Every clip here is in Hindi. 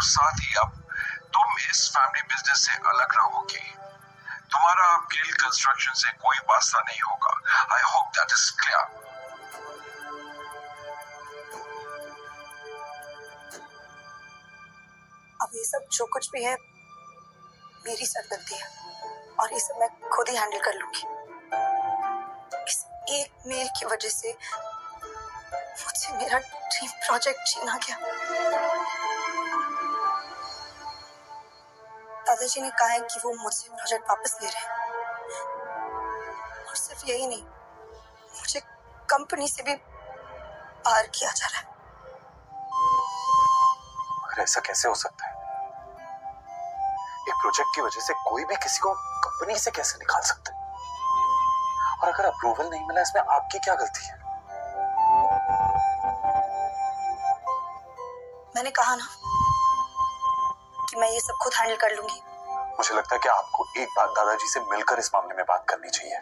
साथ ही अब तुम इस फैमिली बिजनेस से अलग रहोगे। तुम्हारा अब गिल कंस्ट्रक्शन से कोई वास्ता नहीं होगा। I hope that is clear. अब ये सब जो कुछ भी है मेरी सरदर्दी है और ये सब मैं खुद ही हैंडल कर लूंगी। इस एक मेल की वजह से मुझसे मेरा ड्रीम प्रोजेक्ट छीना गया। दादाजी ने कहा है कि वो मुझसे प्रोजेक्ट वापस ले रहे हैं और सिर्फ यही नहीं, मुझे कंपनी से भी बाहर किया जा रहा है। मगर ऐसा कैसे हो सकता है? एक प्रोजेक्ट की वजह से कोई भी किसी को कंपनी से कैसे निकाल सकता है? और अगर अप्रूवल नहीं मिला इसमें आपकी क्या गलती है? मैंने कहा ना कि मैं ये सब खुद हैंडल कर लूंगी। मुझे लगता है कि आपको एक बार दादाजी से मिलकर इस मामले में बात करनी चाहिए।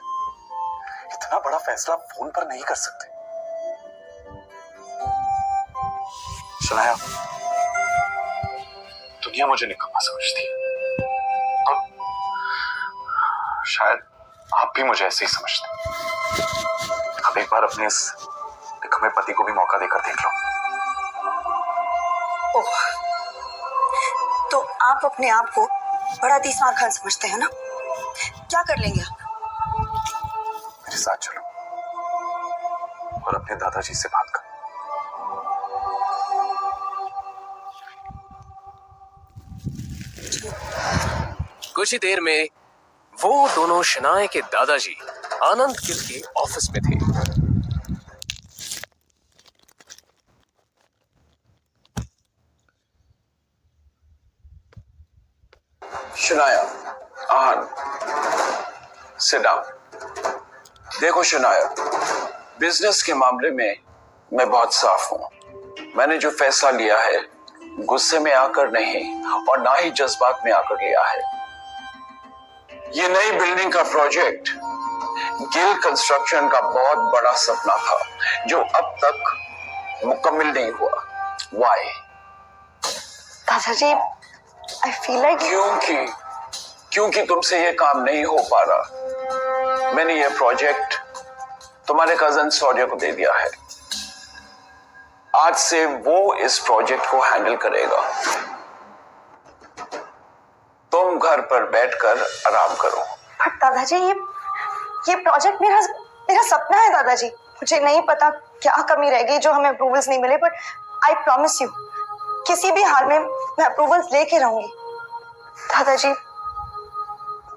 इतना बड़ा फैसला फोन पर नहीं कर सकते। शनाया, दुनिया मुझे निकम्मा समझती है और शायद आप भी मुझे ऐसे ही समझते। अब एक बार अपने इस निकम्मे पति को भी मौका देकर देख लो। ओह, तो आप अपने आप को बड़ा तीसरा खान समझते हैं ना? क्या कर लेंगे आप? मेरे साथ चलो और अपने दादाजी से बात करो। कुछ ही देर में वो दोनों शनाए के दादाजी आनंद गिल के ऑफिस में थे। Shanaya, sit down. देखो शनाया, बिजनेस के मामले में मैं बहुत साफ हूं। मैंने जो फैसला लिया है गुस्से में आकर नहीं और ना ही जज्बात में आकर लिया है। ये नई बिल्डिंग का प्रोजेक्ट गिल कंस्ट्रक्शन का बहुत बड़ा सपना था जो अब तक मुकम्मल नहीं हुआ। वाई? दादाजी, I feel like क्योंकि तुमसे ये काम नहीं हो पा रहा। मैंने ये प्रोजेक्ट तुम्हारे कजन शौर्य को दे दिया है। आज से वो इस प्रोजेक्ट को हैंडल करेगा। तुम घर पर बैठकर आराम करो। पर दादाजी, ये प्रोजेक्ट मेरा सपना है दादाजी। मुझे नहीं पता क्या कमी रह गई जो हमें अप्रूवल्स नहीं मिले, बट आई प्रॉमिस यू किसी भी हाल में मैं अप्रूवल्स लेके रहूंगी। दादाजी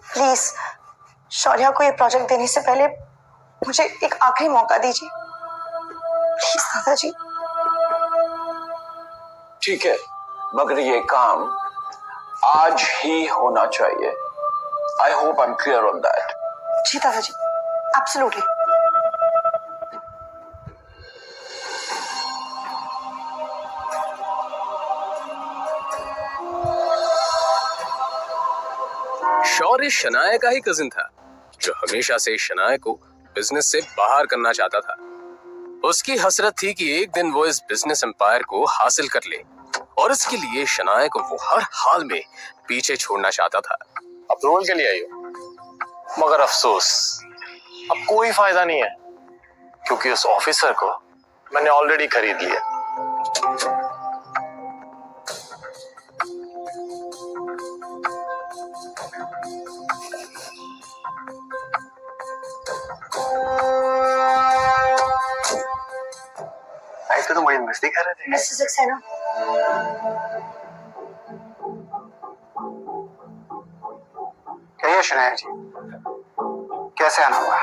प्लीज शौर्या को ये प्रोजेक्ट देने से पहले मुझे एक आखिरी मौका दीजिए प्लीज दादाजी। ठीक है, मगर ये काम आज ही होना चाहिए। I hope I am clear on that. जी दादाजी, एब्सोल्युटली। शौर्य शनाया का ही कजिन था जो हमेशा से शनाया को बिजनेस से बाहर करना चाहता था। उसकी हसरत थी कि एक दिन वो इस बिजनेस एम्पायर को हासिल कर ले और इसके लिए शनाया को वो हर हाल में पीछे छोड़ना चाहता था। अप्रूवल के लिए आई हो, मगर अफसोस अब कोई फायदा नहीं है क्योंकि उस ऑफिसर को मैंने ऑलरेडी खरीद लिया। तो तुम बड़ी मस्ती कर रहे थे। मिस्टर सक्सेना, कहिए शनाया जी, कैसे आना हुआ?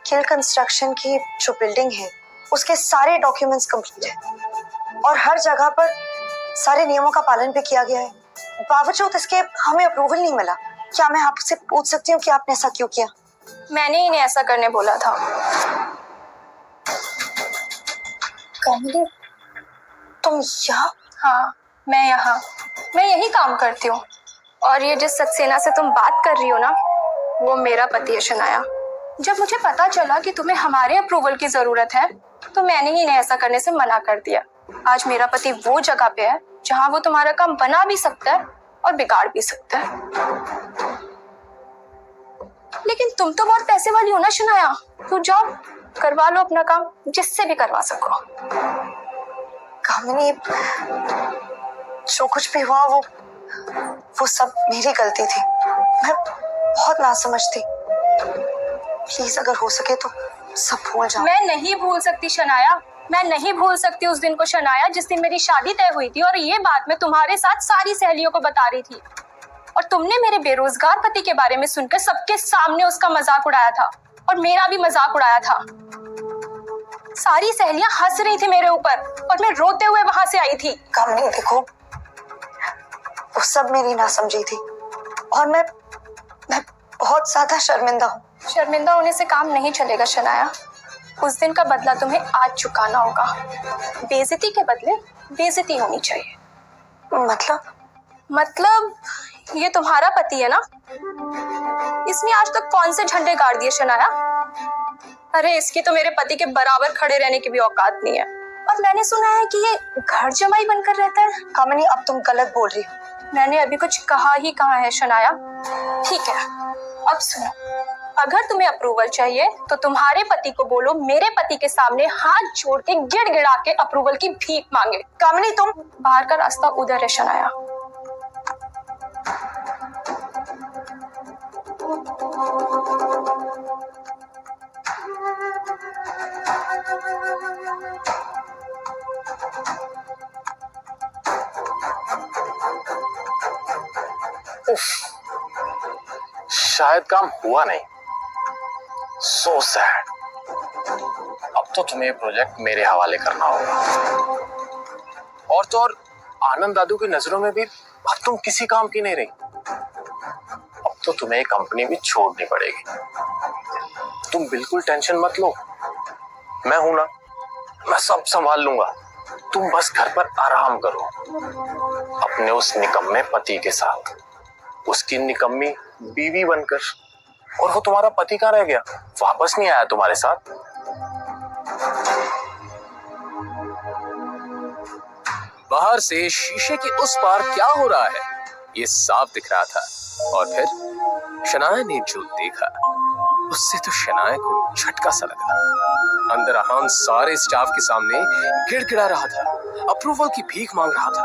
गिल कंस्ट्रक्शन की जो बिल्डिंग है उसके सारे डॉक्यूमेंट्स कंप्लीट है और हर जगह पर सारे नियमों का पालन भी किया गया है। बावजूद इसके हमें अप्रूवल नहीं मिला। क्या मैं आपसे पूछ सकती हूँ कि आपने ऐसा क्यों किया? मैंने इन्हें ऐसा करने बोला था। कमली, तुम यहाँ? हाँ, मैं यही काम करती हूँ और ये जिस सक्सेना से तुम बात कर रही हो ना, वो मेरा पति है शनाया। जब मुझे पता चला कि तुम्हें हमारे अप्रूवल की जरूरत है तो मैंने ही इन्हें ऐसा करने से मना कर दिया। आज मेरा पति वो जगह पे है जहां वो तुम्हारा काम बना भी सकता है और बिगाड़ भी सकता है। लेकिन तुम तो बहुत पैसे वाली हो ना शनाया, तो जाओ करवा लो अपना काम, जिससे भी करवा सको। कामिनी, जो कुछ भी हुआ वो सब मेरी गलती थी। मैं बहुत नासमझ थी। प्लीज अगर हो सके तो सब भूल जाओ। मैं नहीं भूल सकती शनाया, मैं नहीं भूल सकती उस दिन को शनाया, जिस दिन मेरी शादी तय हुई थी और ये बात मैं तुम्हारे साथ सारी सहेलियों को बता रही थी, और तुमने मेरे बेरोजगार पति के बारे में सुनकर सबके सामने उसका मजाक उड़ाया था और मेरा भी मजाक उड़ाया था। सारी सहेलियां हंस रही थी मेरे ऊपर और मैं रोते हुए वहां से आई थी। कामिनी देखो, वो सब मेरी नासमझी थी और मैं बहुत ज्यादा शर्मिंदा हूँ। शर्मिंदा होने से काम नहीं चलेगा शनाया, उस दिन का बदला तुम्हें आज चुकाना होगा। बेइज्जती के बदले बेइज्जती होनी चाहिए। मतलब ये तुम्हारा पति है ना, इसने आज तक कौन से झंडे गाड़ दिए शनाया? अरे इसकी तो मेरे पति के बराबर खड़े रहने की भी औकात नहीं है, और मैंने सुना है कि ये घर जमाई बनकर रहता है। कामिनी, अब तुम गलत बोल रही हो। मैंने अभी कुछ कहा ही कहा है शनाया। ठीक है, अब सुनो, अगर तुम्हें अप्रूवल चाहिए तो तुम्हारे पति को बोलो मेरे पति के सामने हाथ जोड़ के गिड़गिड़ा के अप्रूवल की भीख मांगे। कामिनी, तुम बाहर का रास्ता उधर है शनाया। शायद काम हुआ नहीं। So sad. अब तो तुम्हें प्रोजेक्ट मेरे हवाले करना होगा। और तो और आनंद दादू की नजरों में भी अब तुम किसी काम की नहीं रही। अब तो तुम्हें कंपनी भी छोड़नी पड़ेगी। तुम बिल्कुल टेंशन मत लो, मैं हूं ना, मैं सब संभाल लूंगा। तुम बस घर पर आराम करो अपने उस निकम्मे पति के साथ, उसकी निकम्मी बीवी बनकर। और वो तुम्हारा पति कहाँ रह गया? वापस नहीं आया तुम्हारे साथ? बाहर से शीशे के उस पार क्या हो रहा है ये साफ दिख रहा था, और फिर शनाया ने जो देखा उससे तो शनाया को झटका सा लगा। अंदर आहान सारे स्टाफ के सामने गिड़गिड़ा रहा था, अप्रूवल की भीख मांग रहा था।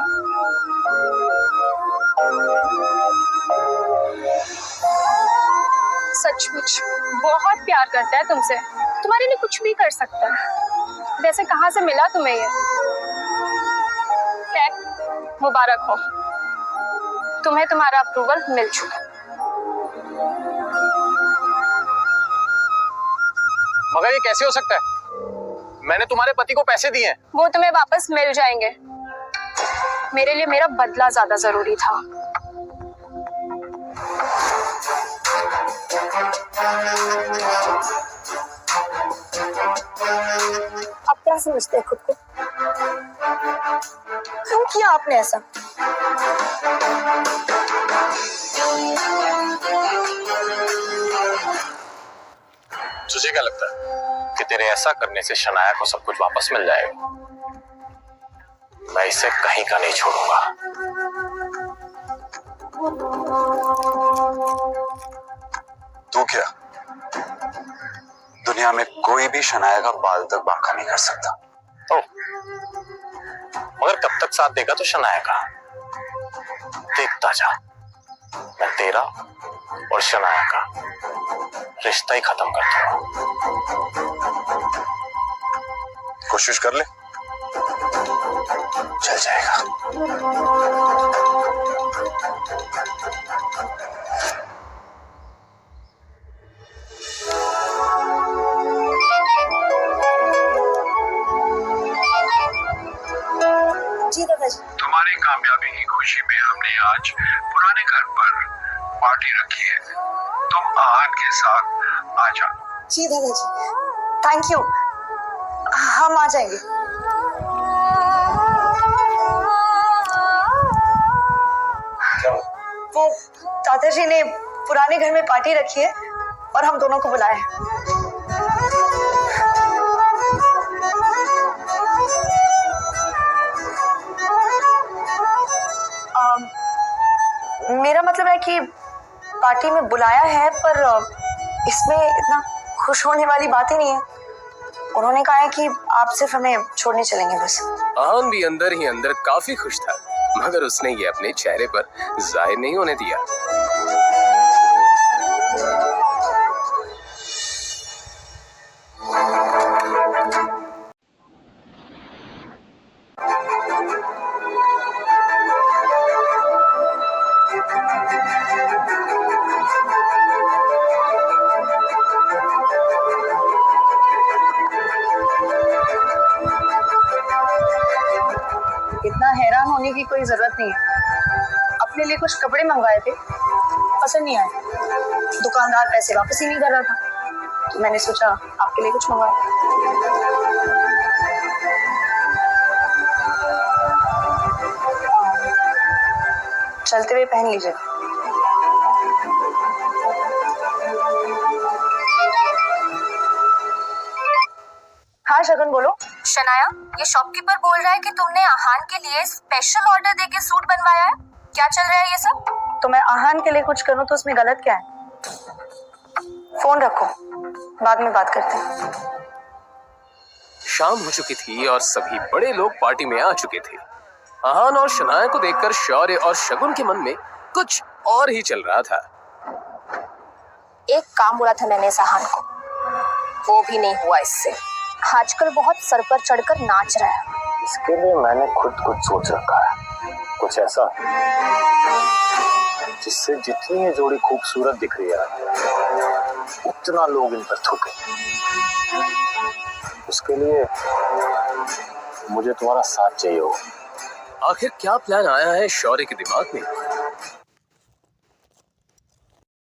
सचमुच बहुत प्यार करता है तुमसे, तुम्हारे लिए कुछ भी कर सकता है। वैसे कहाँ से मिला तुम्हें ये? खैर मुबारक हो, तुम्हें तुम्हारा अप्रूवल मिल चुका। मगर ये कैसे हो सकता है? मैंने तुम्हारे पति को पैसे दिए हैं। वो तुम्हें वापस मिल जाएंगे। मेरे लिए मेरा बदला ज्यादा जरूरी था। आप क्या समझते हैं खुद को? क्यों किया आपने ऐसा? तुझे क्या लगता है कि तेरे ऐसा करने से शनाया को सब कुछ वापस मिल जाएगा? मैं इसे कहीं का नहीं छोड़ूंगा। तू क्या? दुनिया में कोई भी शनाया का बाल तक बांका नहीं कर सकता। ओ, मगर कब तक साथ देगा तो शनाया का? देखता जा, मैं तेरा और शनाया का रिश्ता ही खत्म कर दूंगा। कोशिश कर ले, चल जाएगा। जी दादाजी। तुम्हारी कामयाबी की खुशी में हमने आज पुराने घर पर पार्टी रखी है। तुम आहान के साथ आ जाओ। जी दादाजी, थैंक यू, हम आ जाएंगे। वो दादाजी ने पुराने घर में पार्टी रखी है और हम दोनों को बुलाया है। मेरा मतलब है कि पार्टी में बुलाया है, पर इसमें इतना खुश होने वाली बात ही नहीं है। उन्होंने कहा है कि आप सिर्फ हमें छोड़ने चलेंगे बस। आहान भी अंदर ही अंदर काफी खुश था, मगर उसने ये अपने चेहरे पर जाहिर नहीं होने दिया। इतना हैरान होने की कोई जरूरत नहीं है। अपने लिए कुछ कपड़े मंगवाए थे, पसंद नहीं आए। दुकानदार पैसे वापस ही नहीं कर रहा था, तो मैंने सोचा आपके लिए कुछ मंगवाया। चलते हुए पहन लीजिए। हाँ शगुन बोलो। शनाया, ये शॉपकीपर बोल रहा है कि तुमने आहान के लिए स्पेशल ऑर्डर देके सूट बनवाया है। क्या चल रहा है ये सब? तो मैं आहान के लिए कुछ करूं तो उसमें गलत क्या है? फोन रखो, बाद में बात करते हैं। शाम हो चुकी थी और सभी बड़े लोग पार्टी में आ चुके थे। आहान और शनाया को देखकर शौर्य और शगुन के मन में कुछ और ही चल रहा था। एक काम बोला था मैंने इस आहान को, वो भी नहीं हुआ इससे। आजकल बहुत सर पर चढ़कर नाच रहा है। इसके लिए मैंने खुद कुछ सोच रखा है, कुछ ऐसा जिससे जितनी ये जोड़ी खूबसूरत दिख रही है उतना लोग इन पर थूके। उसके लिए मुझे तुम्हारा साथ चाहिए हो। आखिर क्या प्लान आया है शौर्य के दिमाग में?